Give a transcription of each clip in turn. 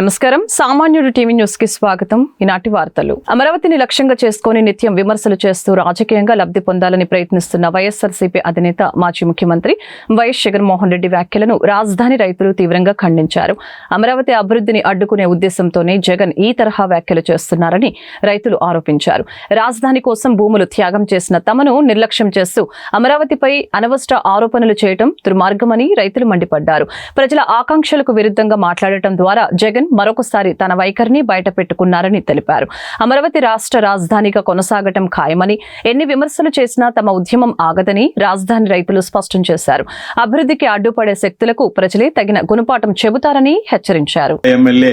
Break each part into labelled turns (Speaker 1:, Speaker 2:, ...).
Speaker 1: నమస్కారం. సామాన్యుడు TV news కి స్వాగతం. ఈనాటి వార్తలు. అమరావతిని లక్ష్యంగా చేసుకుని నిత్యం విమర్శలు చేస్తూ రాజకీయంగా లబ్ధి పొందాలని ప్రయత్నిస్తున్న వైఎస్ఆర్సీపీ అధినేత మాజీ ముఖ్యమంత్రి వైఎస్ జగన్మోహన్ రెడ్డి వ్యాఖ్యలను రాజధాని రైతులు తీవ్రంగా ఖండించారు. అమరావతి అభివృద్ధిని అడ్డుకునే ఉద్దేశంతోనే జగన్ ఈ తరహా వ్యాఖ్యలు చేస్తున్నారని రైతులు ఆరోపించారు. రాజధాని కోసం భూములు త్యాగం చేసిన తమను నిర్లక్ష్యం చేస్తూ అమరావతిపై అనవసర ఆరోపణలు చేయడం దుర్మార్గమని రైతులు మండిపడ్డారు. ప్రజల ఆకాంక్షలకు విరుద్ధంగా మాట్లాడటం ద్వారా జగన్ మరొకసారి తన వైఖరిని బయట పెట్టుకున్నారని తెలిపారు. అమరావతి రాష్ట్ర రాజధానిగా కొనసాగటం ఖాయమని, ఎన్ని విమర్శలు చేసినా తమ ఉద్యమం ఆగదని రాజధాని రైతులు స్పష్టం చేశారు. అభివృద్ధికి అడ్డుపడే శక్తులకు ప్రజలే తగిన గుణపాఠం చెబుతారని హెచ్చరించారు.
Speaker 2: ఎమ్మెల్యే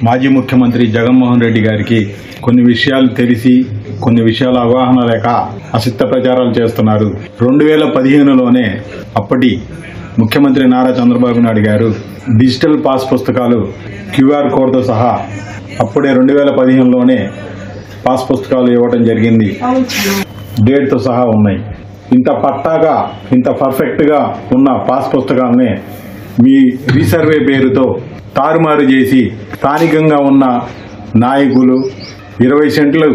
Speaker 2: మాజీ ముఖ్యమంత్రి జగన్మోహన్ రెడ్డి గారికి కొన్ని విషయాలు తెలిసి కొన్ని విషయాల అవగాహన లేక అసిద్ధ ప్రచారాలు చేస్తున్నారు. 2015లోనే అప్పటి ముఖ్యమంత్రి నారా చంద్రబాబు నాయుడు గారు డిజిటల్ పాస్ పుస్తకాలు QR కోడ్తో సహా అప్పుడే 2015లోనే పాస్ పుస్తకాలు ఇవ్వడం జరిగింది. డేట్తో సహా ఉన్నాయి. ఇంత పట్టాగా ఇంత పర్ఫెక్ట్గా ఉన్న పాస్ పుస్తకాలనే మీ రీసర్వే పేరుతో తారుమారు చేసి స్థానికంగా ఉన్న నాయకులు 20 సెంట్లు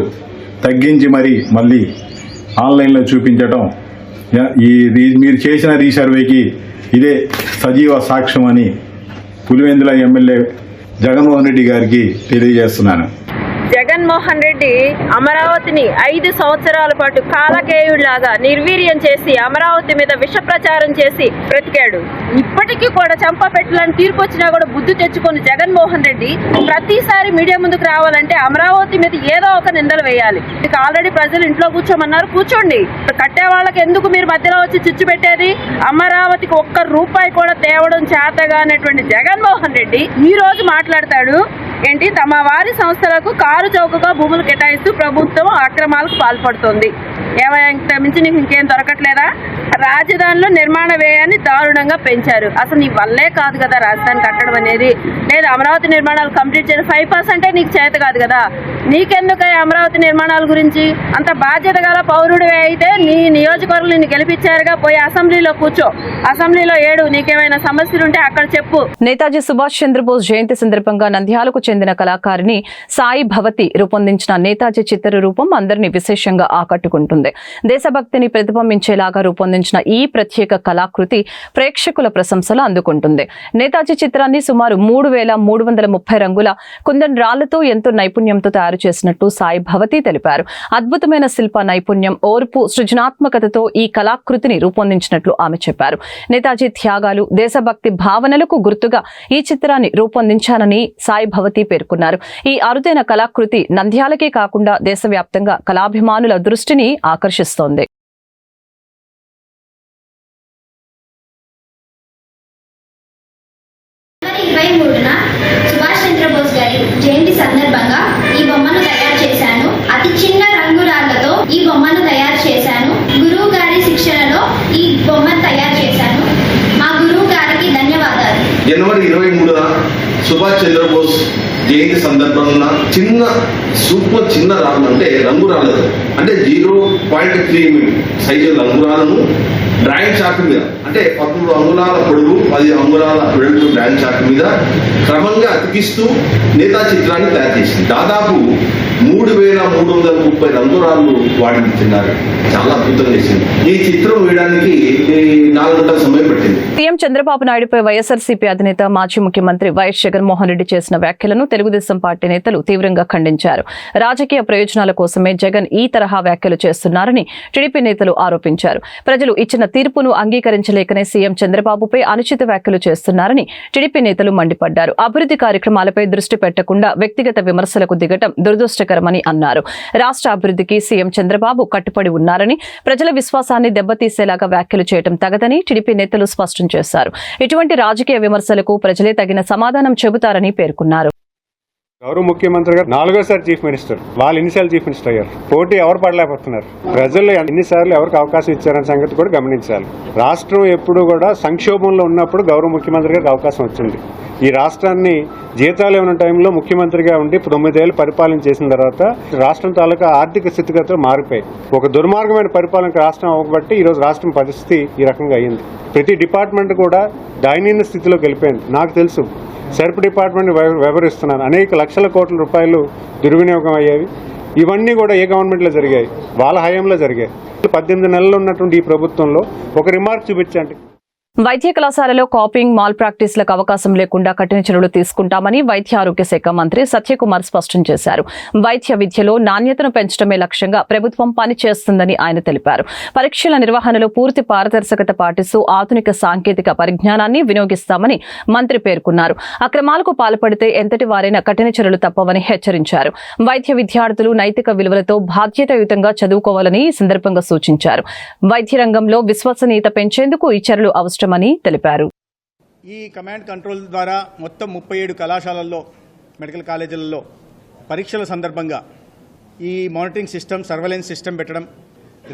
Speaker 2: తగ్గించి మళ్ళీ ఆన్లైన్లో చూపించడం మీరు చేసిన రీసర్వేకి ఇదే సజీవ సాక్ష్యం అని పులివెందుల ఎమ్మెల్యే జగన్మోహన్ రెడ్డి గారికి తెలియజేస్తున్నాను.
Speaker 3: జగన్మోహన్ రెడ్డి అమరావతిని 5 సంవత్సరాల పాటు కాలకేయుడిలాగా నిర్వీర్యం చేసి అమరావతి మీద విష ప్రచారం చేసి బ్రతికాడు. ఇప్పటికీ కూడా చంపపెట్టాలని తీర్పు వచ్చినా కూడా బుద్ధి తెచ్చుకొని జగన్మోహన్ రెడ్డి ప్రతిసారి మీడియా ముందుకు రావాలంటే అమరావతి మీద ఏదో ఒక నిందలు వేయాలి. ఇక ఆల్రెడీ ప్రజలు ఇంట్లో కూర్చోమన్నారు, కూర్చోండి. కట్టే వాళ్ళకి ఎందుకు మీరు మధ్యలో వచ్చి చిచ్చు పెట్టేది? అమరావతికి ఒక్క రూపాయి కూడా తేవడం చేతగా అనేటువంటి జగన్మోహన్ రెడ్డి ఈ రోజు మాట్లాడతాడు ఏంటి, తమ వారి సంస్థలకు కారు చౌకగా భూములు కేటాయిస్తూ ప్రభుత్వం అక్రమాలకు పాల్పడుతోంది. ఏమైనా మించి నీకు ఇంకేం దొరకట్లేదా? రాజధానిలో నిర్మాణ వ్యయాన్ని దారుణంగా పెంచారు. అసలు నీ వల్లే కాదు కదా రాజధాని కట్టడం అనేది. లేదు, అమరావతి నిర్మాణాలు కంప్లీట్ చేయడం 5% నీకు చేత కాదు కదా. నీకెందుకు అమరావతి నిర్మాణాల గురించి? అంత బాధ్యత గల పౌరుడివే అయితే నీ నియోజకవర్గం నిన్ను గెలిపించారుగా, పోయి అసెంబ్లీలో కూర్చో, అసెంబ్లీలో ఏడు, నీకేమైనా సమస్యలు ఉంటే అక్కడ చెప్పు.
Speaker 1: నేతాజీ సుభాష్ చంద్రబోస్ జయంతి సందర్భంగా నంద్యాలకు చెందిన కళాకారిణి సాయి భవతి రూపొందించిన నేతాజీ చిత్ర రూపం అందరినీ విశేషంగా ఆకట్టుకుంటుంది. దేశభక్తిని ప్రతిబింబించేలాగా రూపొందించిన ఈ ప్రత్యేక కళాకృతి ప్రేక్షకుల ప్రశంసలు అందుకుంటుంది. నేతాజీ చిత్రాన్ని సుమారు 3330 రంగుల కుందన్ రాళ్లతో ఎంతో నైపుణ్యంతో తయారు చేసినట్టు సాయి భవతి తెలిపారు. అద్భుతమైన శిల్ప నైపుణ్యం, ఓర్పు, సృజనాత్మకతతో ఈ కళాకృతిని రూపొందించినట్లు ఆమె చెప్పారు. నేతాజీ త్యాగాలు, దేశభక్తి భావనలకు గుర్తుగా ఈ చిత్రాన్ని రూపొందించానని సాయి భవతి పేర్కొన్నారు. ఈ అరుదైన కళాకృతి నంద్యాలకే కాకుండా దేశవ్యాప్తంగా కళాభిమానుల దృష్టిని ఆకర్షిస్తోంది.
Speaker 4: సుభాష్ చంద్రబోస్ గారి జయంతి సందర్భంగా ఈ బొమ్మను తయారు చేశాను. అతి చిన్న రంగురాళ్లతో ఈ బొమ్మను తయారు చేశాను. గురువు గారి శిక్షణలో ఈ బొమ్మను తయారు చేశాను. మా గురువు గారికి ధన్యవాదాలు.
Speaker 5: జనవరి 23న సుభాష్ చంద్రబోస్ జయంతి సందర్భంగా చిన్న రాళ్ళు అంటే రంగురాళ్ళతో అంటే 0.3 సైజు రంగురాలను డ్రాయింగ్ చార్ట్ మీద అంటే 13 అంగుళాల పొడవు 10 అంగుళాల వెడల్పు డ్రాయింగ్ చార్ట్ మీద క్రమంగా అతికిస్తూ నేతా చిత్రాన్ని తయారు చేసింది. దాదాపు 3330 రంగురాళ్ళు వాటిని తిన్నారు. చాలా అద్భుతంగా చేసింది. ఈ చిత్రం వేయడానికి 4 గంటల సమయం పట్టింది.
Speaker 1: సీఎం చంద్రబాబు నాయుడుపై వైఎస్ఆర్సీపీ అధినేత మాజీ ముఖ్యమంత్రి వైఎస్ జగన్మోహన్ రెడ్డి చేసిన వ్యాఖ్యలను తెలుగుదేశం పార్టీ నేతలు తీవ్రంగా ఖండించారు. రాజకీయ ప్రయోజనాల కోసమే జగన్ ఈ తరహా వ్యాఖ్యలు చేస్తున్నారని టీడీపీ నేతలు ఆరోపించారు. ప్రజలు ఇచ్చిన తీర్పును అంగీకరించలేకనే సీఎం చంద్రబాబుపై అనుచిత వ్యాఖ్యలు చేస్తున్నారని టీడీపీ నేతలు మండిపడ్డారు. అభివృద్ధి కార్యక్రమాలపై దృష్టి పెట్టకుండా వ్యక్తిగత విమర్శలకు దిగటం దురదృష్టకరమని అన్నారు. రాష్ట్ర అభివృద్ధికి సీఎం చంద్రబాబు కట్టుబడి ఉన్నారని, ప్రజల విశ్వాసాన్ని దెబ్బతీసేలాగా వ్యాఖ్యలు చేయడం తగదని టీడీపీ నేతలు స్పష్టం చేశారు. ఇటువంటి రాజకీయ విమర్శలకు ప్రజలే తగిన సమాధానం చెబుతారని పేర్కొన్నారు.
Speaker 6: గౌరవ ముఖ్యమంత్రి గారు 4వ చీఫ్ మినిస్టర్, వాళ్ళు ఎన్నిసార్లు చీఫ్ మినిస్టర్ అయ్యారు? పోటీ ఎవరు పడలేకపోతున్నారు? ప్రజలు ఎన్నిసార్లు ఎవరికి అవకాశం ఇచ్చారనే సంగతి కూడా గమనించాలి. రాష్ట్రం ఎప్పుడు కూడా సంక్షోభంలో ఉన్నప్పుడు గౌరవ ముఖ్యమంత్రి గారికి అవకాశం వచ్చింది. ఈ రాష్ట్రాన్ని జీతాలు ఉన్న టైంలో ముఖ్యమంత్రిగా ఉండి 9 ఏళ్ళు పరిపాలన చేసిన తర్వాత రాష్ట్రం తాలూకా ఆర్థిక స్థితిగతులు మారిపోయాయి. ఒక దుర్మార్గమైన పరిపాలనకు రాష్ట్రం అవ్వబట్టి ఈరోజు రాష్ట్రం పరిస్థితి ఈ రకంగా అయ్యింది. ప్రతి డిపార్ట్మెంట్ కూడా దయనీయ స్థితిలోకి వెళ్ళిపోయింది. నాకు తెలుసు, సర్ప్ డిపార్ట్మెంట్ వ్యవహరిస్తున్నాను, అనేక లక్షల కోట్ల రూపాయలు దుర్వినియోగం అయ్యేవి. ఇవన్నీ కూడా ఏ గవర్నమెంట్లో జరిగాయి? వాళ్ళ హయాంలో జరిగాయి. 18 నెలలు ఉన్నటువంటి ఈ ప్రభుత్వంలో ఒక రిమార్క్ చూపించండి.
Speaker 1: వైద్య కళాశాలలో కాపింగ్, మాల్ ప్రాక్టీస్లకు అవకాశం లేకుండా కఠిన చర్యలు తీసుకుంటామని వైద్య ఆరోగ్య శాఖ మంత్రి సత్యకుమార్ స్పష్టం చేశారు. వైద్య విద్యలో నాణ్యతను పెంచడమే లక్ష్యంగా ప్రభుత్వం పనిచేస్తుందని ఆయన తెలిపారు. పరీక్షల నిర్వహణలో పూర్తి పారదర్శకత పాటిస్తూ ఆధునిక సాంకేతిక పరిజ్ఞానాన్ని వినియోగిస్తామని మంత్రి పేర్కొన్నారు. అక్రమాలకు పాల్పడితే ఎంతటి వారైనా కఠిన చర్యలు తప్పవని హెచ్చరించారు. వైద్య విద్యార్థులు నైతిక విలువలతో బాధ్యతాయుతంగా చదువుకోవాలని ఈ సందర్భంగా సూచించారు. వైద్య రంగంలో విశ్వసనీయత పెంచేందుకు ఈ చర్యలు అవసరం తెలిపారు.
Speaker 7: ఈ కమాండ్ కంట్రోల్ ద్వారా మొత్తం 37 కళాశాలల్లో, మెడికల్ కాలేజీలలో పరీక్షల సందర్భంగా ఈ మానిటరింగ్ సిస్టమ్, సర్వేలెన్స్ సిస్టమ్ పెట్టడం,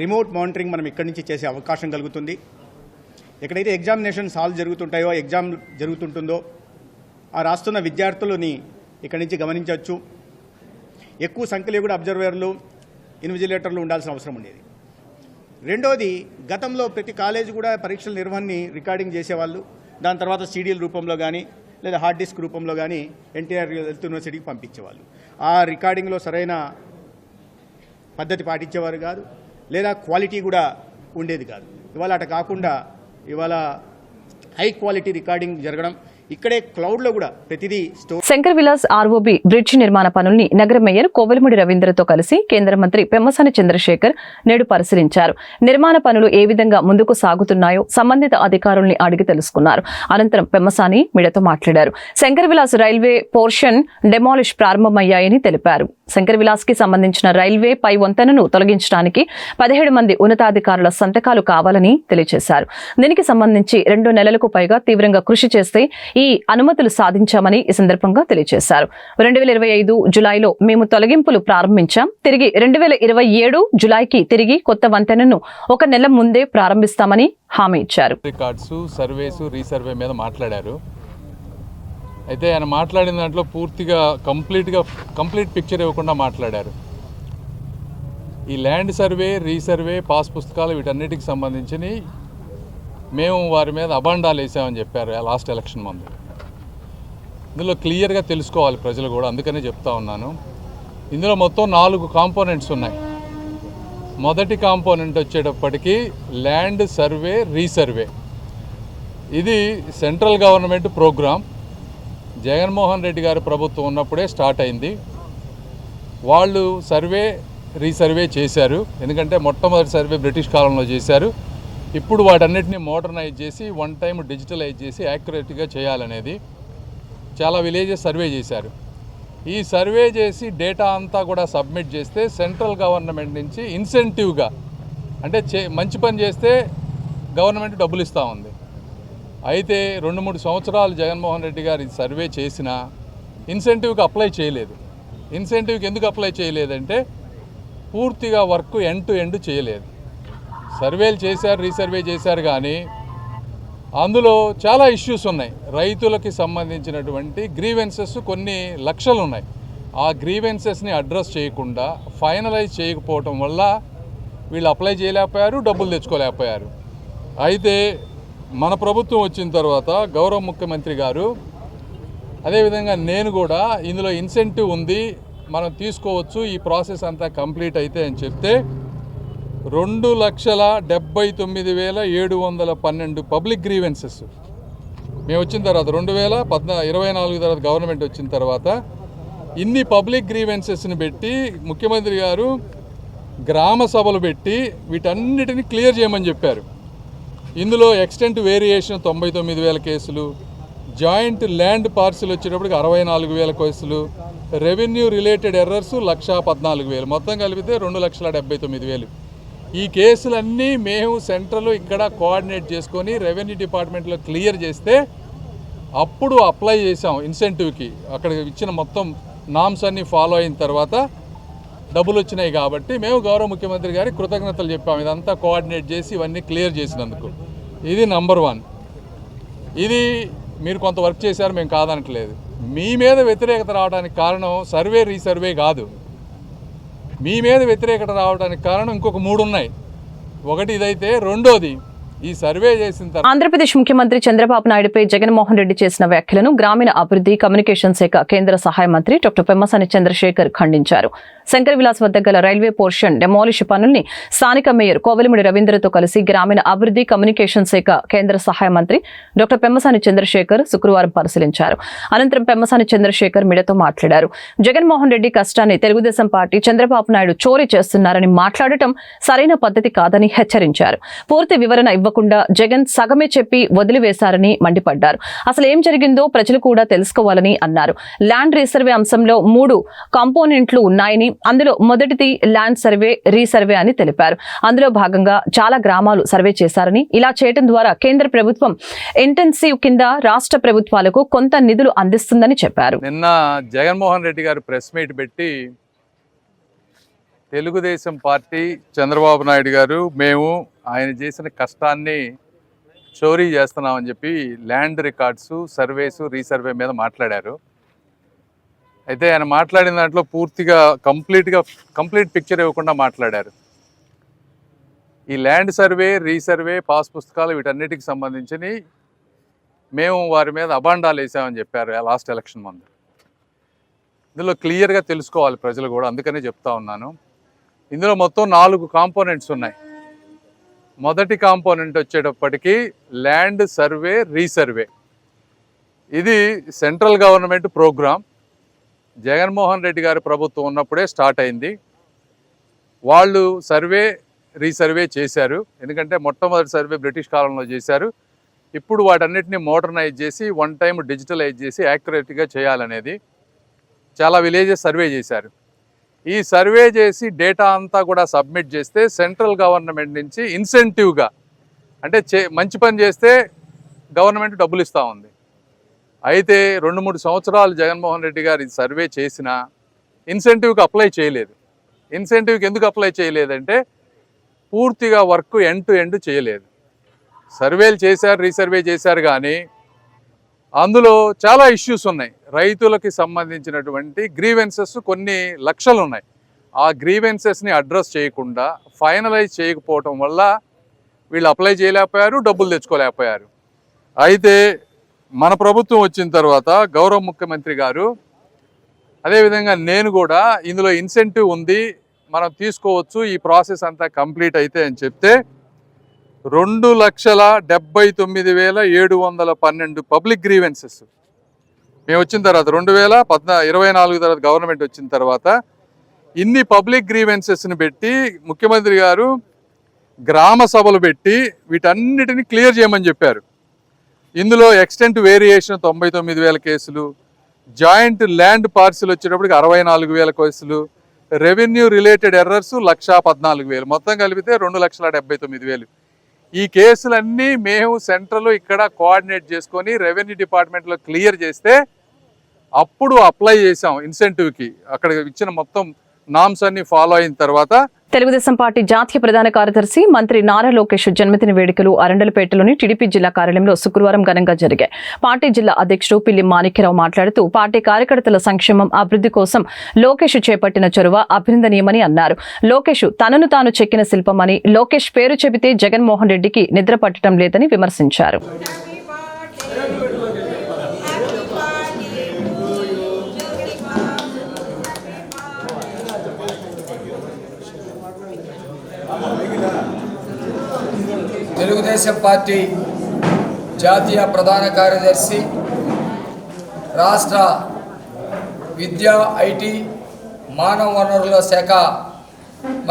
Speaker 7: రిమోట్ మానిటరింగ్ మనం ఇక్కడి నుంచి చేసే అవకాశం కలుగుతుంది. ఎక్కడైతే ఎగ్జామినేషన్స్ హాల్ జరుగుతుంటాయో, ఎగ్జామ్ జరుగుతుంటుందో ఆ రాస్తున్న విద్యార్థులని ఇక్కడి నుంచి గమనించవచ్చు. ఎక్కువ సంఖ్యలో కూడా అబ్జర్వర్లు, ఇన్విజిలేటర్లు ఉండాల్సిన అవసరం ఉండేది. రెండోది, గతంలో ప్రతి కాలేజీ కూడా పరీక్షల నిర్వహణని రికార్డింగ్ చేసేవాళ్ళు. దాని తర్వాత సీడీఎల్ రూపంలో కానీ లేదా హార్డ్ డిస్క్ రూపంలో కానీ ఎన్టీఆర్ హెల్త్ యూనివర్సిటీకి పంపించేవాళ్ళు. ఆ రికార్డింగ్లో సరైన పద్ధతి పాటించేవారు కాదు, లేదా క్వాలిటీ కూడా ఉండేది కాదు. ఇవాళ అట కాకుండా ఇవాళ హై క్వాలిటీ రికార్డింగ్ జరగడం, ఇక్కడే క్లౌడ్లో కూడా ప్రతిదీ store.
Speaker 1: Shankar Vilas ROB bridge నిర్మాణ పనుల్ని నగర మేయర్ కోవెలమూడి రవీంద్రతో కలిసి కేంద్ర మంత్రి పెమ్మసాని చంద్రశేఖర్ నేడు పరిశీలించారు. నిర్మాణ పనులు ఏ విధంగా ముందుకు సాగుతున్నాయో సంబంధిత అధికారుల్ని అడిగి తెలుసుకున్నారు. అనంతరం పెమ్మసాని మీడియాతో మాట్లాడారు. Shankar Vilas railway portion demolish ప్రారంభమయ్యాయని తెలిపారు. శంకర్ విలాస్ కి సంబంధించిన రైల్వే పై వంతెనను తొలగించడానికి 17 మంది ఉన్నతాధికారుల సంతకాలు కావాలని తెలియజేశారు. దీనికి సంబంధించి 2 నెలలకు పైగా తీవ్రంగా కృషి చేస్తే ఈ అనుమతులు సాధించామని ఈ సందర్భంగా తెలియజేశారు. 2025 జులైలో మేము తొలగింపులు ప్రారంభించాం. తిరిగి 2027 జులైకి తిరిగి కొత్త వంతెనను 1 నెల ముందే ప్రారంభిస్తామని హామీ ఇచ్చారు.
Speaker 8: రికార్డ్స్, సర్వేసు, రీసర్వే మీద మాట్లాడారు. అయితే ఆయన మాట్లాడిన దాంట్లో పూర్తిగా కంప్లీట్ పిక్చర్ ఇవ్వకుండా మాట్లాడారు. ఈ ల్యాండ్ సర్వే, రీసర్వే, పాస్ పుస్తకాలు వీటన్నిటికి సంబంధించి మేము వారి మీద అబాండాలు వేసామని చెప్పారు లాస్ట్ ఎలక్షన్ ముందు. ఇందులో క్లియర్గా తెలుసుకోవాలి ప్రజలు కూడా, అందుకనే చెప్తా ఉన్నాను. ఇందులో మొత్తం 4 కాంపోనెంట్స్ ఉన్నాయి. మొదటి కాంపోనెంట్ వచ్చేటప్పటికి ల్యాండ్ సర్వే, రీసర్వే. ఇది central government programme. Jaganmohan Reddy గారి ప్రభుత్వం ఉన్నప్పుడే స్టార్ట్ అయింది. వాళ్ళు సర్వే, రీసర్వే చేశారు. ఎందుకంటే మొట్టమొదటి సర్వే బ్రిటిష్ కాలంలో చేశారు. ఇప్పుడు వాటన్నిటిని మోడర్నైజ్ చేసి 1 టైం డిజిటలైజ్ చేసి యాక్యురేట్గా చేయాలనేది చాలా విలేజెస్ సర్వే చేశారు. ఈ సర్వే చేసి డేటా అంతా కూడా సబ్మిట్ చేస్తే సెంట్రల్ గవర్నమెంట్ నుంచి ఇన్సెంటివ్గా, అంటే మంచి పని చేస్తే గవర్నమెంట్ డబ్బులు ఇస్తూ ఉంది. అయితే 2-3 సంవత్సరాలు జగన్మోహన్ రెడ్డి గారు ఇది సర్వే చేసినా ఇన్సెంటివ్కి అప్లై చేయలేదు. ఇన్సెంటివ్కి ఎందుకు అప్లై చేయలేదంటే పూర్తిగా వర్క్ ఎండ్ టు ఎండ్ చేయలేదు. సర్వేలు చేశారు, రీసర్వే చేశారు, కానీ అందులో చాలా ఇష్యూస్ ఉన్నాయి. రైతులకి సంబంధించినటువంటి గ్రీవెన్సెస్ కొన్ని లక్షలు ఉన్నాయి. ఆ గ్రీవెన్సెస్ని అడ్రస్ చేయకుండా ఫైనలైజ్ చేయకపోవటం వల్ల వీళ్ళు అప్లై చేయలేకపోయారు, డబ్బులు తెచ్చుకోలేకపోయారు. అయితే మన ప్రభుత్వం వచ్చిన తర్వాత గౌరవ ముఖ్యమంత్రి గారు, అదేవిధంగా నేను కూడా ఇందులో ఇన్సెంటివ్ ఉంది, మనం తీసుకోవచ్చు, ఈ ప్రాసెస్ అంతా కంప్లీట్ అయితే అని చెప్తే 2,79,712 పబ్లిక్ గ్రీవెన్సెస్ మేము వచ్చిన తర్వాత 2024 తర్వాత గవర్నమెంట్ వచ్చిన తర్వాత ఇన్ని పబ్లిక్ గ్రీవెన్సెస్ని పెట్టి ముఖ్యమంత్రి గారు గ్రామ సభలు పెట్టి వీటన్నిటిని క్లియర్ చేయమని చెప్పారు. ఇందులో ఎక్స్టెంట్ వేరియేషన్ 99,000 కేసులు, జాయింట్ ల్యాండ్ పార్సిల్ వచ్చేటప్పటికి 64,000 కేసులు, రెవెన్యూ రిలేటెడ్ ఎర్రర్స్ 1,14,000, మొత్తం కలిపితే 2,79,000. ఈ కేసులన్నీ మేము సెంట్రల్ ఇక్కడ కోఆర్డినేట్ చేసుకొని రెవెన్యూ డిపార్ట్మెంట్లో క్లియర్ చేస్తే అప్పుడు అప్లై చేసాం ఇన్సెంటివ్కి. అక్కడ ఇచ్చిన మొత్తం నామ్స్ అన్నీ ఫాలో అయిన తర్వాత డబ్బులు వచ్చినాయి. కాబట్టి మేము గౌరవ ముఖ్యమంత్రి గారికి కృతజ్ఞతలు చెప్పాము, ఇదంతా కోఆర్డినేట్ చేసి ఇవన్నీ క్లియర్ చేసినందుకు. ఇది నంబర్ 1. ఇది మీరు కొంత వర్క్ చేశారు, మేము కాదనట్లేదు. మీ మీద వ్యతిరేకత రావడానికి కారణం సర్వే రీసర్వే కాదు. మీ మీద వ్యతిరేకత రావడానికి కారణం ఇంకొక 3 ఉన్నాయి. ఒకటి ఇదైతే, రెండోది ఈ సర్వే చేసిన తర్వాత
Speaker 1: ఆంధ్రప్రదేశ్ ముఖ్యమంత్రి చంద్రబాబు నాయుడుపై జగన్మోహన్ రెడ్డి చేసిన వ్యాఖ్యలను గ్రామీణ అభివృద్ధి కమ్యూనికేషన్ శాఖ కేంద్ర సహాయ మంత్రి డాక్టర్ పెమ్మసాని చంద్రశేఖర్ ఖండించారు. శంకర్ విలాస్ వద్ద గల రైల్వే పోర్షన్ డెమాలిష్ పనుల్ని స్థానిక మేయర్ కోవెలమిడి రవీంద్రతో కలిసి గ్రామీణ అభివృద్ధి కమ్యూనికేషన్ శాఖ కేంద్ర సహాయ మంత్రి డాక్టర్ పెమ్మసాని చంద్రశేఖర్ శుక్రవారం పరిశీలించారు. అనంతరం పెమ్మసాని చంద్రశేఖర్ మీడియాతో మాట్లాడారు. జగన్మోహన్ రెడ్డి కష్టాన్ని తెలుగుదేశం పార్టీ చంద్రబాబు నాయుడు చోరీ చేస్తున్నారని మాట్లాడటం సరైన పద్ధతి కాదని హెచ్చరించారు. పూర్తి వివరణ ఇవ్వకుండా జగన్ సగమే చెప్పి వదిలివేశారని మండిపడ్డారు. అసలు ఏం జరిగిందో ప్రజలు కూడా తెలుసుకోవాలని అన్నారు. ల్యాండ్ రీసర్వే అంశంలో 3 కాంపోనెంట్లు ఉన్నాయని, అందులో మొదటిది ల్యాండ్ సర్వే రీసర్వే అని తెలిపారు. అందులో భాగంగా చాలా గ్రామాలు సర్వే చేశారని, ఇలా చేయడం ద్వారా కేంద్ర ప్రభుత్వం ఇంటెన్సివ్ కింద రాష్ట్ర ప్రభుత్వాలకు కొంత నిధులు అందిస్తుందని చెప్పారు.
Speaker 8: నిన్న జగన్మోహన్ రెడ్డి గారు ప్రెస్ మీట్ పెట్టి తెలుగుదేశం పార్టీ చంద్రబాబు నాయుడు గారు మేము ఆయన చేసిన కష్టాన్ని చోరీ చేస్తున్నామని చెప్పి ల్యాండ్ రికార్డ్స్, సర్వేసు, రీసర్వే మీద మాట్లాడారు. అయితే ఆయన మాట్లాడిన దాంట్లో పూర్తిగా కంప్లీట్ పిక్చర్ ఇవ్వకుండా మాట్లాడారు. ఈ ల్యాండ్ సర్వే, రీసర్వే, పాస్ పుస్తకాలు వీటన్నిటికి సంబంధించి మేము వారి మీద అబాండాలు వేసామని చెప్పారు లాస్ట్ ఎలక్షన్ ముందు. ఇందులో క్లియర్గా తెలుసుకోవాలి ప్రజలు కూడా, అందుకనే చెప్తా ఉన్నాను. ఇందులో మొత్తం 4 కాంపోనెంట్స్ ఉన్నాయి. మొదటి కాంపోనెంట్ వచ్చేటప్పటికి ల్యాండ్ సర్వే రీసర్వే. ఇది central government programme. Jaganmohan Reddy గారి ప్రభుత్వం ఉన్నప్పుడే స్టార్ట్ అయింది. వాళ్ళు సర్వే రీసర్వే చేశారు. ఎందుకంటే మొట్టమొదటి సర్వే బ్రిటిష్ కాలంలో చేశారు. ఇప్పుడు వాటన్నిటిని మోడర్నైజ్ చేసి వన్ టైం డిజిటలైజ్ చేసి యాక్యురేట్గా చేయాలనేది చాలా విలేజెస్ సర్వే చేశారు. ఈ సర్వే చేసి డేటా అంతా కూడా సబ్మిట్ చేస్తే సెంట్రల్ గవర్నమెంట్ నుంచి ఇన్సెంటివ్గా, అంటే మంచి పని చేస్తే గవర్నమెంట్ డబ్బులు ఇస్తూ ఉంది. అయితే 2-3 సంవత్సరాలు జగన్మోహన్ రెడ్డి గారు ఇది సర్వే చేసినా ఇన్సెంటివ్కి అప్లై చేయలేదు. ఇన్సెంటివ్కి ఎందుకు అప్లై చేయలేదంటే పూర్తిగా వర్క్ ఎండ్ టు ఎండ్ చేయలేదు. సర్వేలు చేశారు, రీసర్వే చేశారు, కానీ అందులో చాలా ఇష్యూస్ ఉన్నాయి. రైతులకి సంబంధించినటువంటి గ్రీవెన్సెస్ కొన్ని లక్షలు ఉన్నాయి. ఆ గ్రీవెన్సెస్ని అడ్రస్ చేయకుండా ఫైనలైజ్ చేయకపోవటం వల్ల వీళ్ళు అప్లై చేయలేకపోయారు, డబ్బులు తెచ్చుకోలేకపోయారు. అయితే మన ప్రభుత్వం వచ్చిన తర్వాత గౌరవ ముఖ్యమంత్రి గారు, అదేవిధంగా నేను కూడా ఇందులో ఇన్సెంటివ్ ఉంది, మనం తీసుకోవచ్చు, ఈ ప్రాసెస్ అంతా కంప్లీట్ అయితే అని చెప్తే 2,79,712 పబ్లిక్ గ్రీవెన్సెస్ మేము వచ్చిన తర్వాత 2024 తర్వాత గవర్నమెంట్ వచ్చిన తర్వాత ఇన్ని పబ్లిక్ గ్రీవెన్సెస్ని పెట్టి ముఖ్యమంత్రి గారు గ్రామ సభలు పెట్టి వీటన్నిటిని క్లియర్ చేయమని చెప్పారు. ఇందులో ఎక్స్టెంట్ వేరియేషన్ 99,000 కేసులు, జాయింట్ ల్యాండ్ పార్సిల్ వచ్చేటప్పటికి 64,000 కేసులు, రెవెన్యూ రిలేటెడ్ ఎర్రర్స్ 1,14,000, మొత్తం కలిపితే 2,79,000. ఈ కేసులన్నీ మేము సెంట్రల్ ఇక్కడ కోఆర్డినేట్ చేసుకొని రెవెన్యూ డిపార్ట్మెంట్లో క్లియర్ చేస్తే అప్పుడు అప్లై చేసాం ఇన్సెంటివ్కి. అక్కడ ఇచ్చిన మొత్తం నామ్స్ అన్ని ఫాలో అయిన తర్వాత
Speaker 1: తెలుగుదేశం పార్టీ జాతీయ ప్రధాన కార్యదర్శి మంత్రి నారా లోకేష్ జన్మదిన వేడుకలు అరండలపేటలోని టీడీపీ జిల్లా కార్యాలయంలో శుక్రవారం ఘనంగా జరిగాయి. పార్టీ జిల్లా అధ్యక్షుడు పిల్లి మాణిక్యరావు మాట్లాడుతూ పార్టీ కార్యకర్తల సంక్షేమం, అభివృద్ధి కోసం లోకేష్ చేపట్టిన చొరవ అభినందనీయమని అన్నారు. లోకేష్ తనను తాను చెక్కిన శిల్పమని, లోకేష్ పేరు చెబితే జగన్మోహన్ రెడ్డికి నిద్ర పట్టడం లేదని విమర్శించారు.
Speaker 9: తెలుగుదేశం పార్టీ జాతీయ ప్రధాన కార్యదర్శి, రాష్ట్ర విద్యా, ఐటీ, మానవ వనరుల శాఖ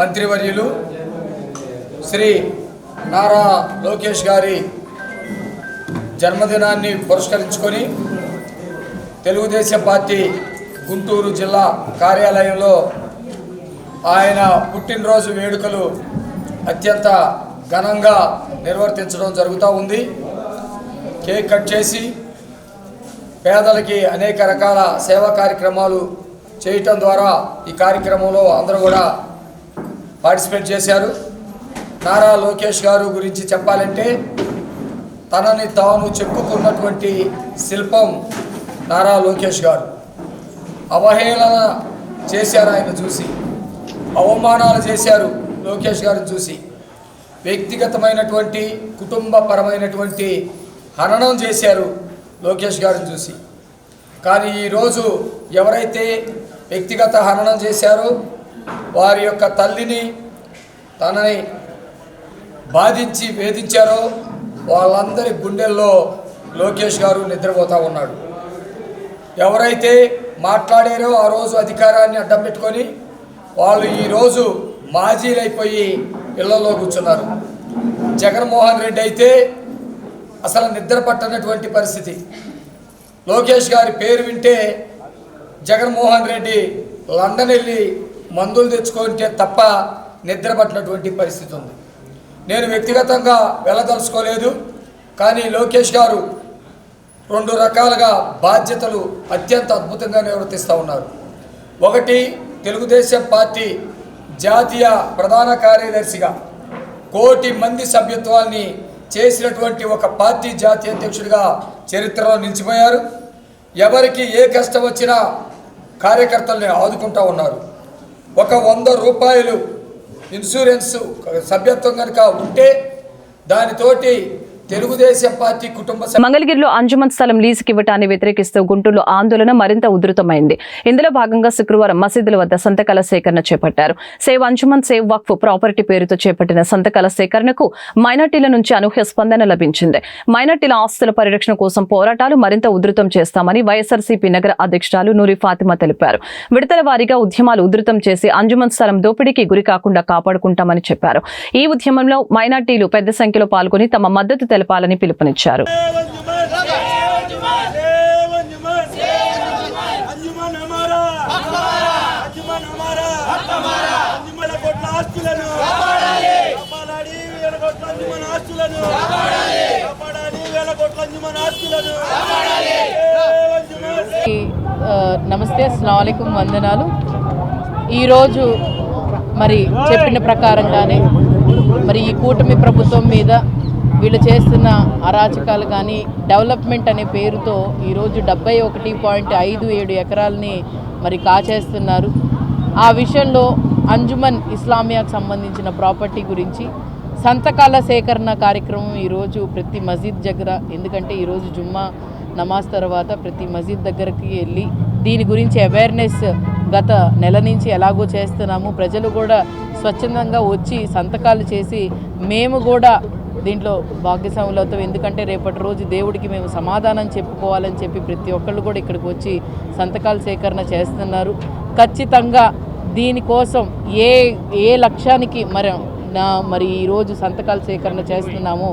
Speaker 9: మంత్రివర్యులు శ్రీ నారా లోకేష్ గారి జన్మదినాన్ని పురస్కరించుకొని తెలుగుదేశం పార్టీ గుంటూరు జిల్లా కార్యాలయంలో ఆయన పుట్టినరోజు వేడుకలు అత్యంత ఘనంగా నిర్వర్తించడం జరుగుతూ ఉంది. కేక్ కట్ చేసి పేదలకి అనేక రకాల సేవా కార్యక్రమాలు చేయటం ద్వారా ఈ కార్యక్రమంలో అందరూ కూడా పార్టిసిపేట్ చేశారు. నారా లోకేష్ గారు గురించి చెప్పాలంటే తనని తాను చెప్పుకున్నటువంటి శిల్పం నారా లోకేష్ గారు. అవహేళన చేశారు ఆయన చూసి, అవమానాలు చేశారు లోకేష్ గారిని చూసి, వ్యక్తిగతమైనటువంటి కుటుంబపరమైనటువంటి హననం చేశారు లోకేష్ గారిని చూసి. కానీ ఈరోజు ఎవరైతే వ్యక్తిగత హననం చేశారో వారి యొక్క తల్లిని తనని బాధించి వేధించారో వాళ్ళందరి గుండెల్లో లోకేష్ గారు నిద్రపోతూ ఉన్నాడు. ఎవరైతే మాట్లాడారో ఆ రోజు అధికారాన్ని అడ్డం పెట్టుకొని వాళ్ళు ఈరోజు మాజీలైపోయి ఇళ్లలో కూర్చున్నారు. జగన్మోహన్ రెడ్డి అయితే అసలు నిద్ర పట్టనటువంటి పరిస్థితి. లోకేష్ గారి పేరు వింటే జగన్మోహన్ రెడ్డి లండన్ వెళ్ళి మందులు తెచ్చుకుంటే తప్ప నిద్ర పట్టినటువంటి పరిస్థితి ఉంది. నేను వ్యక్తిగతంగా వెళ్ళదలుచుకోలేదు, కానీ లోకేష్ గారు 2 రకాలుగా బాధ్యతలు అత్యంత అద్భుతంగా నిర్వర్తిస్తూ ఉన్నారు. ఒకటి, తెలుగుదేశం పార్టీ జాతీయ ప్రధాన కార్యదర్శిగా 1 కోటి మంది సభ్యత్వాన్ని చేసినటువంటి ఒక పార్టీ జాతీయ అధ్యక్షుడిగా చరిత్రలో నిలిచిపోయారు. ఎవరికి ఏ కష్టం వచ్చినా కార్యకర్తల్ని ఆదుకుంటూ ఉన్నారు. ఒక 100 రూపాయలు ఇన్సూరెన్స్ సభ్యత్వం కనుక ఉంటే దానితోటి తెలుగుదేశం పార్టీ కుటుంబ
Speaker 1: మంగళగిరిలో అంజుమన్ స్థలం లీజుకి ఇవ్వటాన్ని వ్యతిరేకిస్తూ గుంటూరులో ఆందోళన మరింత ఉధృతమైంది. ఇందులో భాగంగా శుక్రవారం మసీదుల వద్ద సంతకాల సేకరణ చేపట్టారు. సేవ్ అంజుమన్ సేవ్ వక్ఫ్ ప్రాపర్టీ పేరుతో చేపట్టిన సంతకాల సేకరణకు మైనార్టీల నుంచి అనూహ్య స్పందన లభించింది. మైనార్టీల ఆస్తుల పరిరక్షణ కోసం పోరాటాలు మరింత ఉధృతం చేస్తామని వైఎస్ఆర్సీపీ నగర అధ్యక్షురాలు నూరి ఫాతిమా తెలిపారు. విడతల వారీగా ఉద్యమాలు ఉధృతం చేసి అంజుమన్ స్థలం దోపిడీకి గురి కాకుండా కాపాడుకుంటామని చెప్పారు. ఈ ఉద్యమంలో మైనార్టీలు పెద్ద సంఖ్యలో పాల్గొని తమ మద్దతు తెలపాలని పిలుపునిచ్చారు.
Speaker 10: నమస్తే, అస్సలాముఅలైకుం, వందనాలు. ఈరోజు మరి చెప్పిన ప్రకారంగానే మరి ఈ కూటమి ప్రభుత్వం మీద వీళ్ళు చేస్తున్న అరాచకాలు కానీ డెవలప్మెంట్ అనే పేరుతో ఈరోజు 71.57 ఎకరాలని మరి కాచేస్తున్నారు. ఆ విషయంలో అంజుమన్ ఇస్లామియాకు సంబంధించిన ప్రాపర్టీ గురించి సంతకాల సేకరణ కార్యక్రమం ఈరోజు ప్రతి మసీద్ దగ్గర, ఎందుకంటే ఈరోజు జుమ్మా నమాజ్ తర్వాత ప్రతి మసీద్ దగ్గరికి వెళ్ళి దీని గురించి అవేర్నెస్ గత నెల నుంచి ఎలాగో చేస్తున్నాము. ప్రజలు కూడా స్వచ్ఛందంగా వచ్చి సంతకాలు చేసి మేము కూడా దీంట్లో భాగ్యస్వాములతో, ఎందుకంటే రేపటి రోజు దేవుడికి మేము సమాధానం చెప్పుకోవాలని చెప్పి ప్రతి ఒక్కళ్ళు కూడా ఇక్కడికి వచ్చి సంతకాల సేకరణ చేస్తున్నారు. ఖచ్చితంగా దీనికోసం ఏ లక్ష్యానికి మరి ఈరోజు సంతకాల సేకరణ చేస్తున్నామో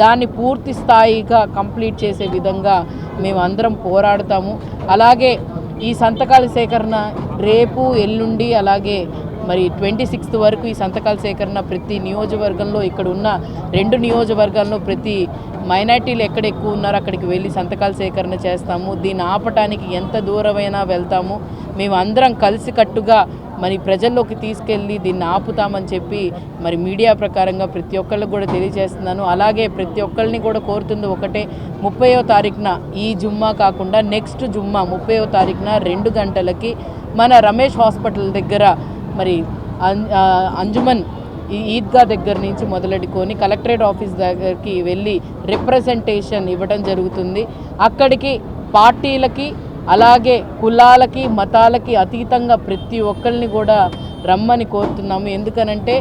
Speaker 10: దాన్ని పూర్తి స్థాయిగా కంప్లీట్ చేసే విధంగా మేము అందరం పోరాడతాము. అలాగే ఈ సంతకాల సేకరణ రేపు ఎల్లుండి అలాగే మరి 26th వరకు ఈ సంతకాల సేకరణ ప్రతి నియోజకవర్గంలో, ఇక్కడ ఉన్న 2 నియోజకవర్గాల్లో ప్రతి మైనార్టీలు ఎక్కడ ఎక్కువ ఉన్నారో అక్కడికి వెళ్ళి సంతకాల సేకరణ చేస్తాము. దీన్ని ఆపటానికి ఎంత దూరమైనా వెళ్తాము. మేము అందరం కలిసికట్టుగా మరి ప్రజల్లోకి తీసుకెళ్ళి దీన్ని ఆపుతామని చెప్పి మరి మీడియా ప్రకారంగా ప్రతి ఒక్కళ్ళకి కూడా తెలియజేస్తున్నాను. అలాగే ప్రతి ఒక్కరిని కూడా కోరుతుంది ఒకటే, 30వ తారీఖున ఈ జుమ్మా కాకుండా నెక్స్ట్ జుమ్మా 30వ తారీఖున 2 గంటలకి మన రమేష్ హాస్పిటల్ దగ్గర మరి అంజుమన్ ఈద్గా దగ్గర నుంచి మొదలెట్టుకొని కలెక్టరేట్ ఆఫీస్ దగ్గరికి వెళ్ళి రిప్రజెంటేషన్ ఇవ్వడం జరుగుతుంది. అక్కడికి పార్టీలకి అలాగే కులాలకి మతాలకి అతీతంగా ప్రతి ఒక్కరిని కూడా రమ్మని కోరుతున్నాము. ఎందుకనంటే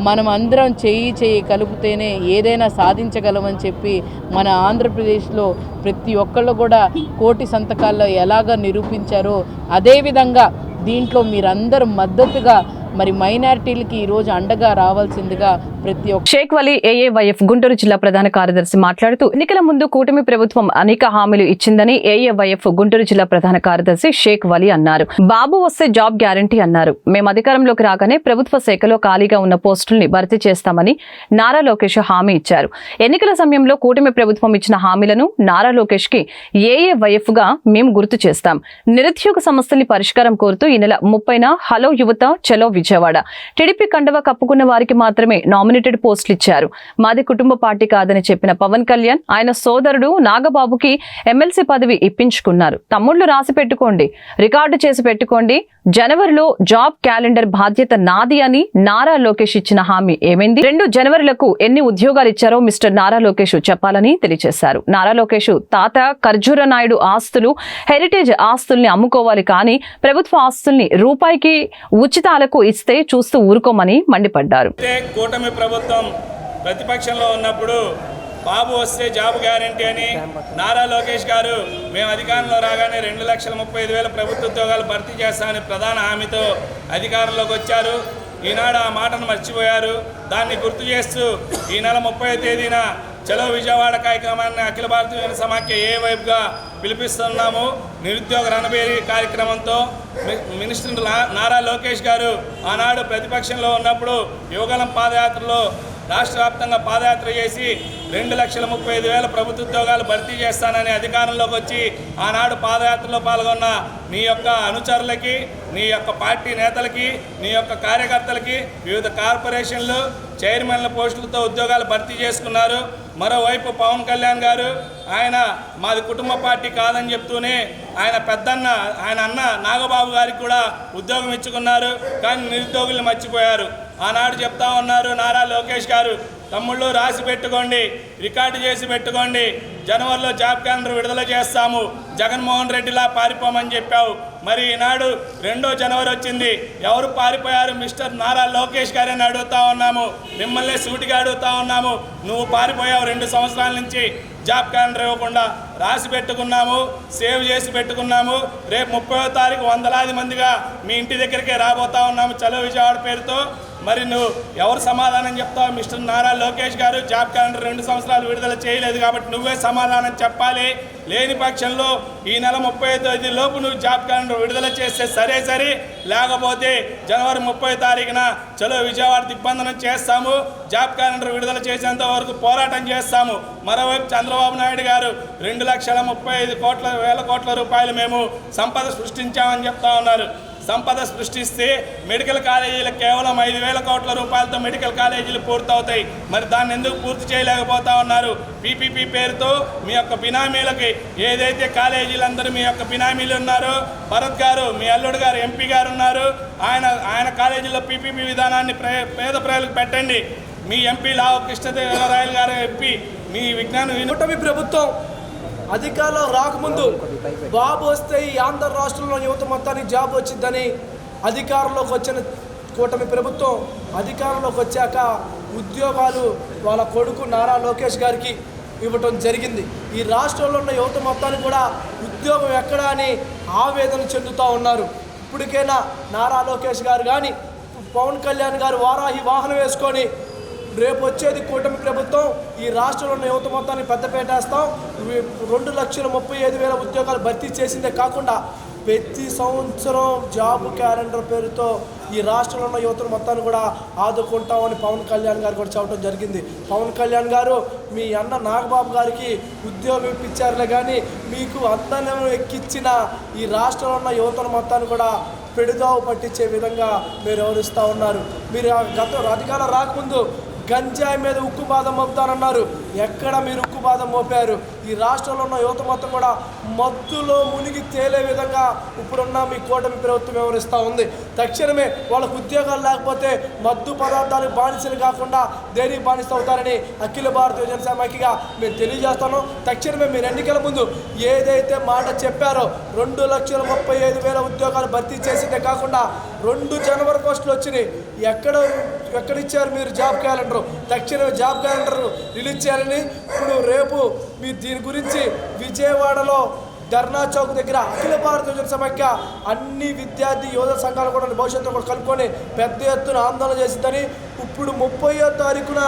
Speaker 10: మనం అందరం చేయి కలిపితేనే ఏదైనా సాధించగలమని చెప్పి మన ఆంధ్రప్రదేశ్లో ప్రతి ఒక్కళ్ళు కూడా 1 కోటి సంతకాల్లో ఎలాగ నిరూపించారో అదేవిధంగా దీంట్లో మీరందరూ మద్దతుగా మరి మైనారిటీలకి ఈరోజు అండగా రావాల్సిందిగా ప్రతి ఒక్క
Speaker 1: షేక్ వలీ ఏఏవైఎఫ్ గుంటూరు జిల్లా ప్రధాన కార్యదర్శి మాట్లాడుతూ ఎన్నికల ముందు కూటమి ప్రభుత్వం అనేక హామీలు ఇచ్చిందని ఏఏవైఎఫ్ గుంటూరు జిల్లా ప్రధాన కార్యదర్శి షేక్ వలీ అన్నారు. బాబు వస్తే జాబ్ గ్యారంటీ అన్నారు. మేము అధికారంలోకి రాగానే ప్రభుత్వ శాఖలో ఖాళీగా ఉన్న పోస్టుల్ని భర్తీ చేస్తామని నారా లోకేష్ హామీ ఇచ్చారు. ఎన్నికల సమయంలో కూటమి ప్రభుత్వం ఇచ్చిన హామీలను నారా లోకేష్ కి ఏఏవైఎఫ్ గా మేము గుర్తు చేస్తాం. నిరుద్యోగ సమస్యల్ని పరిష్కారం కోరుతూ ఈ నెల 30న హలో యువత చలో విజయవాడ. టీడీపీ కండవ కప్పుకున్న వారికి మాత్రమే నామినేటెడ్ పోస్టులు ఇచ్చారు. మాది కుటుంబ పార్టీ కాదని చెప్పిన పవన్ కళ్యాణ్ ఆయన సోదరుడు నాగబాబుకి ఎమ్మెల్సీ పదవి ఇప్పించుకున్నారు. తమ్ముళ్లు రాసి పెట్టుకోండి, రికార్డు చేసి పెట్టుకోండి. జనవరిలో జాబ్ క్యాలెండర్ బాధ్యత నాది అని నారా లోకేష్ ఇచ్చిన హామీ ఏమైంది? 2 జనవరిలకు ఎన్ని ఉద్యోగాలు ఇచ్చారో మిస్టర్ నారా లోకేష్ చెప్పాలని తెలియజేశారు. నారా లోకేష్ తాత ఖర్జూర నాయుడు ఆస్తులు, హెరిటేజ్ ఆస్తుల్ని అమ్ముకోవాలి, కానీ ప్రభుత్వ ఆస్తుల్ని రూపాయికి ఉచితాలకు ఇస్తే చూస్తూ ఊరుకోమని మండిపడ్డారు.
Speaker 11: కూటమి ప్రభుత్వం ప్రతిపక్షంలో ఉన్నప్పుడు బాబు వస్తే జాబ్ గ్యారంటీ అని నారా లోకేష్ గారు మేము అధికారంలో రాగానే 2,35,000 ప్రభుత్వ ఉద్యోగాలు భర్తీ చేస్తామని ప్రధాన హామీతో అధికారంలోకి వచ్చారు. ఈనాడు ఆ మాటను మర్చిపోయారు. దాన్ని గుర్తు చేస్తూ ఈ నెల 30వ తేదీన చలో విజయవాడ కార్యక్రమాన్ని అఖిల భారతీయ సమాఖ్య ఏ వైపుగా పిలిపిస్తున్నాము. నిరుద్యోగ రణబేరీ కార్యక్రమంతో మినిస్టర్ నారా లోకేష్ గారు ఆనాడు ప్రతిపక్షంలో ఉన్నప్పుడు యువగలం పాదయాత్రలో రాష్ట్ర వ్యాప్తంగా పాదయాత్ర చేసి 2,35,000 ప్రభుత్వ ఉద్యోగాలు భర్తీ చేస్తానని అధికారంలోకి వచ్చి ఆనాడు పాదయాత్రలో పాల్గొన్న నీ యొక్క అనుచరులకి, నీ యొక్క పార్టీ నేతలకి, నీ యొక్క కార్యకర్తలకి వివిధ కార్పొరేషన్లు చైర్మన్ల పోస్టులతో ఉద్యోగాలు భర్తీ చేసుకున్నారు. మరోవైపు పవన్ కళ్యాణ్ గారు ఆయన మాది కుటుంబ పార్టీ కాదని చెప్తూనే ఆయన పెద్దన్న ఆయన అన్న నాగబాబు గారికి కూడా ఉద్యోగం ఇచ్చుకున్నారు. కానీ నిరుద్యోగుల్ని మర్చిపోయారు. ఆనాడు చెప్తా ఉన్నారు నారా లోకేష్ గారు, తమ్ముళ్ళు రాసి పెట్టుకోండి, రికార్డు చేసి పెట్టుకోండి, జనవరిలో జాబ్ క్యాలెండర్ విడుదల చేస్తాము, జగన్మోహన్ రెడ్డిలా పారిపోమని చెప్పావు. మరి ఈనాడు 2వ జనవరి వచ్చింది, ఎవరు పారిపోయారు? మిస్టర్ నారా లోకేష్ గారిని అడుగుతా ఉన్నాము, మిమ్మల్ని సూటిగా అడుగుతా ఉన్నాము. నువ్వు పారిపోయావు 2 సంవత్సరాల నుంచి. జాబ్ క్యాలెండర్ ఇవ్వకుండా రాసి పెట్టుకున్నాము, సేవ్ చేసి పెట్టుకున్నాము. రేపు 30వ తారీఖు వందలాది మందిగా మీ ఇంటి దగ్గరికే రాబోతా ఉన్నాము చలో విజయవాడ పేరుతో. మరి నువ్వు ఎవరు సమాధానం చెప్తావు? మిస్టర్ నారా లోకేష్ గారు జాబ్ క్యాలెండర్ 2 సంవత్సరాలు విడుదల చేయలేదు కాబట్టి నువ్వే సమాధానం చెప్పాలి. లేని పక్షంలో ఈ నెల 30వ తేదీ లోపు నువ్వు జాబ్ క్యాలెండర్ విడుదల చేస్తే సరే, లేకపోతే జనవరి 30వ తారీఖున చలో విజయవాడ దిగ్బంధనం చేస్తాము, జాబ్ క్యాలెండర్ విడుదల చేసేంత వరకు పోరాటం చేస్తాము. మరోవైపు చంద్రబాబు నాయుడు గారు 2,35,000 కోట్ల రూపాయలు మేము సంపద సృష్టించామని చెప్తా ఉన్నారు. సంపద సృష్టిస్తే మెడికల్ కాలేజీలకు కేవలం 5,000 కోట్ల రూపాయలతో మెడికల్ కాలేజీలు పూర్తవుతాయి. మరి దాన్ని ఎందుకు పూర్తి చేయలేకపోతా ఉన్నారు? పీపీపీ పేరుతో మీ యొక్క బినామీలకి ఏదైతే కాలేజీలందరూ మీ యొక్క బినామీలు ఉన్నారో, భరత్ గారు మీ అల్లుడు గారు ఎంపీ గారు ఉన్నారు, ఆయన కాలేజీలో పీపీపీ విధానాన్ని పేద ప్రజలకు పెట్టండి. మీ ఎంపీ లావు కృష్ణదేవరాయలు గారు ఎంపీ మీ విజ్ఞాన
Speaker 12: ప్రభుత్వం అధికారంలో రాకముందు బాబు వస్తే ఈ ఆంధ్ర రాష్ట్రంలో యువత మొత్తానికి జాబ్ వచ్చిందని అధికారంలోకి వచ్చిన కూటమి ప్రభుత్వం అధికారంలోకి వచ్చాక ఉద్యోగాలు వాళ్ళ కొడుకు నారా లోకేష్ గారికి ఇవ్వటం జరిగింది. ఈ రాష్ట్రంలో ఉన్న యువత మొత్తానికి కూడా ఉద్యోగం ఎక్కడా అని ఆవేదన చెందుతూ ఉన్నారు. ఇప్పటికైనా నారా లోకేష్ గారు కానీ పవన్ కళ్యాణ్ గారు వారాహి వాహనం వేసుకొని రేపు వచ్చేది కూటమి ప్రభుత్వం ఈ రాష్ట్రంలో ఉన్న యువత మొత్తాన్ని పెద్దపేటేస్తాం, 2,35,000 ఉద్యోగాలు భర్తీ చేసిందే కాకుండా ప్రతి సంవత్సరం జాబ్ క్యాలెండర్ పేరుతో ఈ రాష్ట్రంలో ఉన్న యువతను మొత్తాన్ని కూడా ఆదుకుంటామని పవన్ కళ్యాణ్ గారు కూడా చెప్పడం జరిగింది. పవన్ కళ్యాణ్ గారు మీ అన్న నాగబాబు గారికి ఉద్యోగం ఇప్పించారులే కానీ మీకు అందరం ఎక్కించిన ఈ రాష్ట్రంలో ఉన్న యువతను మొత్తాన్ని కూడా పెడుదావు పట్టించే విధంగా మీరు వ్యవహరిస్తూ ఉన్నారు. మీరు అధికారం రాకముందు గంజాయి మీద ఉక్కుపాదం మోపుతారన్నారు. ఎక్కడ మీరు ఉక్కుపాదం మోపారు? ఈ రాష్ట్రంలో ఉన్న యువత మొత్తం కూడా మత్తులో మునిగి తేలే విధంగా ఇప్పుడున్న మీ కూటమి ప్రభుత్వం వ్యవహరిస్తూ ఉంది. తక్షణమే వాళ్ళకు ఉద్యోగాలు లేకపోతే మత్తు పదార్థాలకు బానిసలు కాకుండా దేనికి బానిస అవుతారని అఖిల భారతీయ జనసమాఖ్యగా మేము తెలియజేస్తాను. తక్షణమే మీరు ఎన్నికల ముందు ఏదైతే మాట చెప్పారో 2,35,000 ఉద్యోగాలు భర్తీ చేసిందే కాకుండా 2 జనవరి పోస్టులు వచ్చినాయి. ఎక్కడిచ్చారు మీరు జాబ్ క్యాలెండర్? తక్షణమే జాబ్ క్యాలెండర్ రిలీజ్ చేయాలని ఇప్పుడు రేపు మీరు దీని గురించి విజయవాడలో ధర్నా చౌక్ దగ్గర అఖిల భారతీయ జనసమాఖ్య అన్ని విద్యార్థి యువత సంఘాలు కూడా భవిష్యత్తులో కూడా కలుపుకొని పెద్ద ఎత్తున ఆందోళన చేసిందని ఇప్పుడు 30వ తారీఖున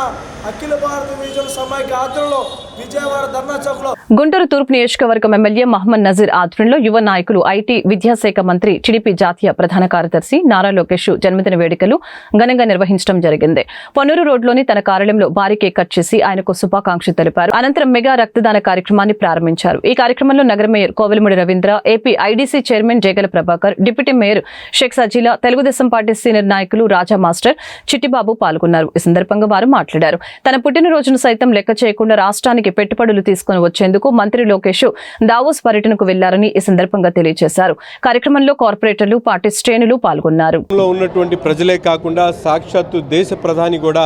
Speaker 12: అఖిల భారతీయ జనసమాఖ్య ఆధ్వర్యంలో విజయవాడ ధర్నా చౌక్లో
Speaker 1: గుంటూరు తూర్పు నియోజకవర్గం ఎమ్మెల్యే మహమ్మద్ నజీర్ ఆధ్వర్యంలో యువ నాయకులు ఐటీ విద్యాశాఖ మంత్రి టీడీపీ జాతీయ ప్రధాన కార్యదర్శి నారా లోకేష్ జన్మదిన వేడుకలు ఘనంగా నిర్వహించడం జరిగింది. పొన్నూరు రోడ్లోని తన కార్యాలయంలో భారీ కేక్ కట్ చేసి ఆయనకు శుభాకాంక్షలు తెలిపారు. అనంతరం మెగా రక్తదాన కార్యక్రమాన్ని ప్రారంభించారు. ఈ కార్యక్రమంలో నగర mayor Kovelamudi Ravindra, AP IDC chairman Jegala Prabhakar, deputy mayor Sheikh Sajila, Telugu Desam party senior నాయకులు రాజా మాస్టర్, చిట్టిబాబు పాల్గొన్నారు. ఈ సందర్భంగా వారు మాట్లాడారు. తన పుట్టినరోజును సైతం లెక్క చేయకుండా రాష్ట్రానికి పెట్టుబడులు తీసుకుని వచ్చేందుకు మంత్రి లోకేష్ దావోస్ పర్యటనకు వెళ్లారని ఈ సందర్భంగా తెలియజేశారు. కార్యక్రమంలో కార్పొరేటర్లు, పార్టీ శ్రేణులు పాల్గొన్నారు.
Speaker 13: ఉన్నటువంటి ప్రజలే కాకుండా సాక్షాత్తు దేశ ప్రధాని కూడా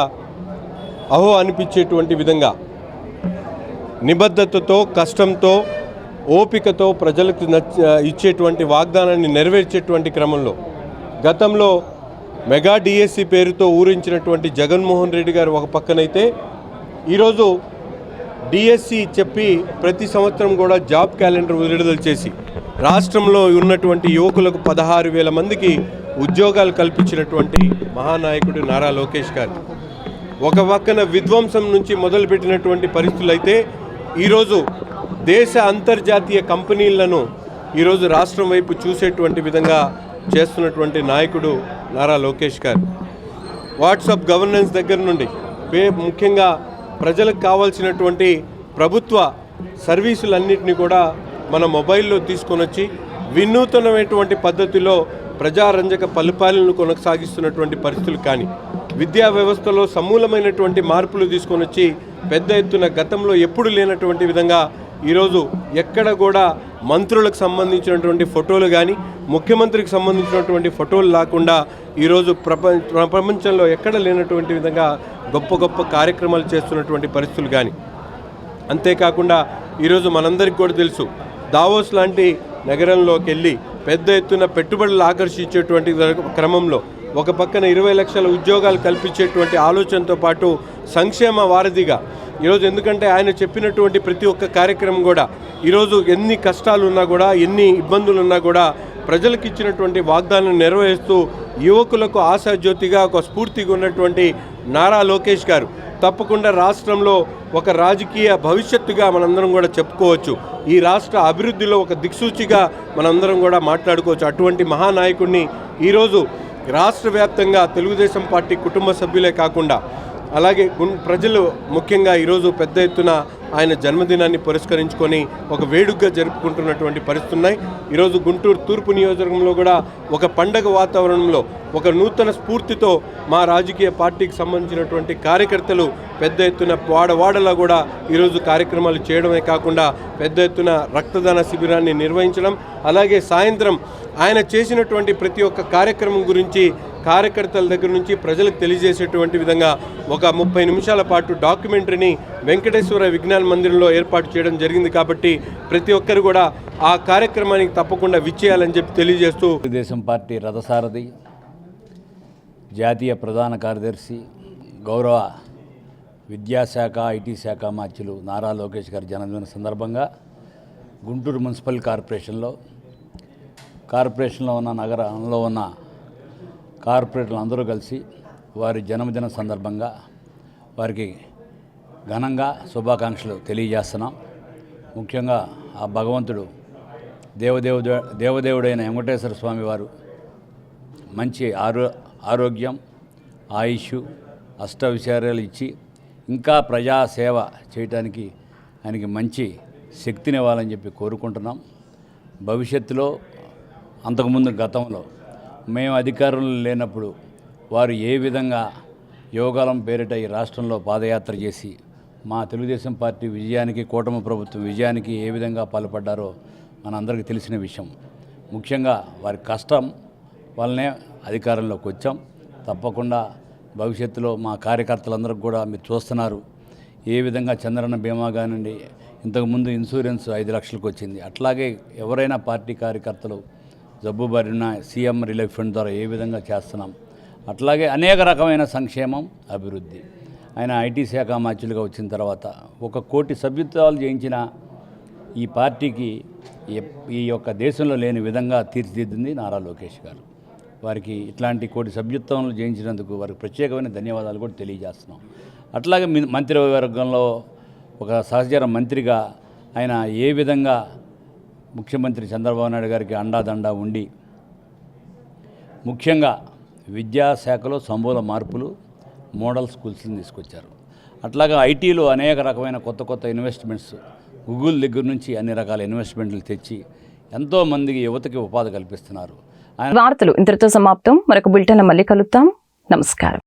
Speaker 13: అహో అనిపించేటువంటి విధంగా నిబద్ధతతో, కష్టంతో, ఓపికతో ప్రజలకు ఇచ్చేటువంటి వాగ్దానాన్ని నెరవేర్చేటువంటి క్రమంలో గతంలో మెగా డిఎస్సి పేరుతో ఊరించినటువంటి జగన్మోహన్ రెడ్డి గారు ఒక పక్కనైతే ఈరోజు డిఎస్సి చెప్పి ప్రతి సంవత్సరం కూడా జాబ్ క్యాలెండర్ విడుదల చేసి రాష్ట్రంలో ఉన్నటువంటి యువకులకు 16,000 మందికి ఉద్యోగాలు కల్పించినటువంటి మహానాయకుడు నారా లోకేష్ గారు ఒక పక్కన విధ్వంసం నుంచి మొదలుపెట్టినటువంటి పరిస్థితులు అయితే ఈరోజు దేశ అంతర్జాతీయ కంపెనీలను ఈరోజు రాష్ట్రం వైపు చూసేటువంటి విధంగా చేస్తున్నటువంటి నాయకుడు నారా లోకేష్ గారు. వాట్సాప్ గవర్నెన్స్ దగ్గర నుండి ముఖ్యంగా ప్రజలకు కావాల్సినటువంటి ప్రభుత్వ సర్వీసులన్నింటినీ కూడా మన మొబైల్లో తీసుకొని వచ్చి వినూతనమైనటువంటి పద్ధతిలో ప్రజారంజక పరిపాలనను కొనసాగిస్తున్నటువంటి పరిస్థితులు కానీ, విద్యా వ్యవస్థలో సమూలమైనటువంటి మార్పులు తీసుకొని వచ్చి పెద్ద ఎత్తున గతంలో ఎప్పుడు లేనటువంటి విధంగా ఈరోజు ఎక్కడ కూడా మంత్రులకు సంబంధించినటువంటి ఫోటోలు కానీ, ముఖ్యమంత్రికి సంబంధించినటువంటి ఫోటోలు లేకుండా ఈరోజు ప్రపంచంలో ఎక్కడ లేనటువంటి విధంగా గొప్ప గొప్ప కార్యక్రమాలు చేస్తున్నటువంటి పరిస్థితులు కానీ, అంతేకాకుండా ఈరోజు మనందరికీ కూడా తెలుసు దావోస్ లాంటి నగరంలోకి వెళ్ళి పెద్ద ఎత్తున పెట్టుబడులు ఆకర్షించేటువంటి క్రమంలో ఒక పక్కన 20 లక్షల ఉద్యోగాలు కల్పించేటువంటి ఆలోచనతో పాటు సంక్షేమ వారధిగా ఈరోజు, ఎందుకంటే ఆయన చెప్పినటువంటి ప్రతి ఒక్క కార్యక్రమం కూడా ఈరోజు ఎన్ని కష్టాలు ఉన్నా కూడా, ఎన్ని ఇబ్బందులు ఉన్నా కూడా ప్రజలకు ఇచ్చినటువంటి వాగ్దానం నెరవేరుస్తూ యువకులకు ఆశాజ్యోతిగా ఒక స్ఫూర్తిగా ఉన్నటువంటి నారా లోకేష్ గారు తప్పకుండా రాష్ట్రంలో ఒక రాజకీయ భవిష్యత్తుగా మనందరం కూడా చెప్పుకోవచ్చు. ఈ రాష్ట్ర అభివృద్ధిలో ఒక దిక్సూచిగా మనందరం కూడా మాట్లాడుకోవచ్చు. అటువంటి మహానాయకుడిని ఈరోజు రాష్ట్ర వ్యాప్తంగా తెలుగుదేశం పార్టీ కుటుంబ సభ్యులే కాకుండా అలాగే ప్రజలు ముఖ్యంగా ఈరోజు పెద్ద ఎత్తున ఆయన జన్మదినాన్ని పురస్కరించుకొని ఒక వేడుకగా జరుపుకుంటున్నటువంటి పరిస్థితులు ఉన్నాయి. ఈరోజు గుంటూరు తూర్పు నియోజకవర్గంలో కూడా ఒక పండగ వాతావరణంలో ఒక నూతన స్ఫూర్తితో మా రాజకీయ పార్టీకి సంబంధించినటువంటి కార్యకర్తలు పెద్ద ఎత్తున వాడవాడలా కూడా ఈరోజు కార్యక్రమాలు చేయడమే కాకుండా పెద్ద ఎత్తున రక్తదాన శిబిరాన్ని నిర్వహించడం, అలాగే సాయంత్రం ఆయన చేసినటువంటి ప్రతి ఒక్క కార్యక్రమం గురించి కార్యకర్తల దగ్గర నుంచి ప్రజలకు తెలియజేసేటువంటి విధంగా ఒక 30 నిమిషాల పాటు డాక్యుమెంటరీని వెంకటేశ్వర విజ్ఞాన మందిరంలో ఏర్పాటు చేయడం జరిగింది. కాబట్టి ప్రతి ఒక్కరు కూడా ఆ కార్యక్రమానికి తప్పకుండా విచ్చేయాలని చెప్పి తెలియజేస్తూ
Speaker 14: తెలుగుదేశం పార్టీ రథసారథి, జాతీయ ప్రధాన కార్యదర్శి, గౌరవ విద్యాశాఖ ఐటీ శాఖ మార్చులు నారా లోకేష్ గారి జన్మదిన సందర్భంగా గుంటూరు మున్సిపల్ కార్పొరేషన్లో ఉన్న నగరంలో ఉన్న కార్పొరేటర్లు అందరూ కలిసి వారి జన్మదిన సందర్భంగా వారికి ఘనంగా శుభాకాంక్షలు తెలియజేస్తున్నాం. ముఖ్యంగా ఆ భగవంతుడు దేవదేవుడైన వెంకటేశ్వర స్వామి వారు మంచి ఆరోగ్యం, ఆయుష్, అష్టవిచారాలు ఇచ్చి ఇంకా ప్రజాసేవ చేయడానికి ఆయనకి మంచి శక్తినివ్వాలని చెప్పి కోరుకుంటున్నాం. భవిష్యత్తులో అంతకుముందు గతంలో మేము అధికారంలో లేనప్పుడు వారు ఏ విధంగా యోగాలం పేరిట ఈ రాష్ట్రంలో పాదయాత్ర చేసి మా తెలుగుదేశం పార్టీ విజయానికి, కూటమి ప్రభుత్వం విజయానికి ఏ విధంగా పాల్పడ్డారో మనందరికీ తెలిసిన విషయం. ముఖ్యంగా వారి కష్టం వల్లనే అధికారంలోకి వచ్చాం. తప్పకుండా భవిష్యత్తులో మా కార్యకర్తలందరికీ కూడా మీరు చూస్తున్నారు ఏ విధంగా చంద్రన్న బీమా కానివ్వండి, ఇంతకుముందు ఇన్సూరెన్స్ 5 లక్షలకు వచ్చింది. అట్లాగే ఎవరైనా పార్టీ కార్యకర్తలు జబ్బుబారిన సీఎం రిలీఫ్ ఫండ్ ద్వారా ఏ విధంగా చేస్తున్నాం, అట్లాగే అనేక రకమైన సంక్షేమం, అభివృద్ధి. ఆయన ఐటీ శాఖ మార్చులుగా వచ్చిన తర్వాత 1 కోటి సభ్యత్వాలు చేయించిన ఈ పార్టీకి ఈ యొక్క దేశంలో లేని విధంగా తీర్చిదిద్దింది నారా లోకేష్ గారు. వారికి ఇట్లాంటి 1 కోటి సభ్యత్వాలు చేయించినందుకు వారికి ప్రత్యేకమైన ధన్యవాదాలు కూడా తెలియజేస్తున్నాం. అట్లాగే మంత్రివర్గంలో ఒక సహచర మంత్రిగా ఆయన ఏ విధంగా ముఖ్యమంత్రి చంద్రబాబు నాయుడు గారికి అండాదండా ఉండి ముఖ్యంగా విద్యాశాఖలో సమూల మార్పులు, మోడల్ స్కూల్స్ని తీసుకొచ్చారు. అట్లాగా ఐటీలో అనేక రకమైన కొత్త ఇన్వెస్ట్మెంట్స్, గూగుల్ దగ్గర నుంచి అన్ని రకాల ఇన్వెస్ట్మెంట్లు తెచ్చి ఎంతోమందికి యువతకి ఉపాధి కల్పిస్తున్నారు.
Speaker 1: వార్తలు ఇంతటితో సమాప్తం. మరొక బులెటిన్లో మళ్ళీ కలుద్దాం. నమస్కారం.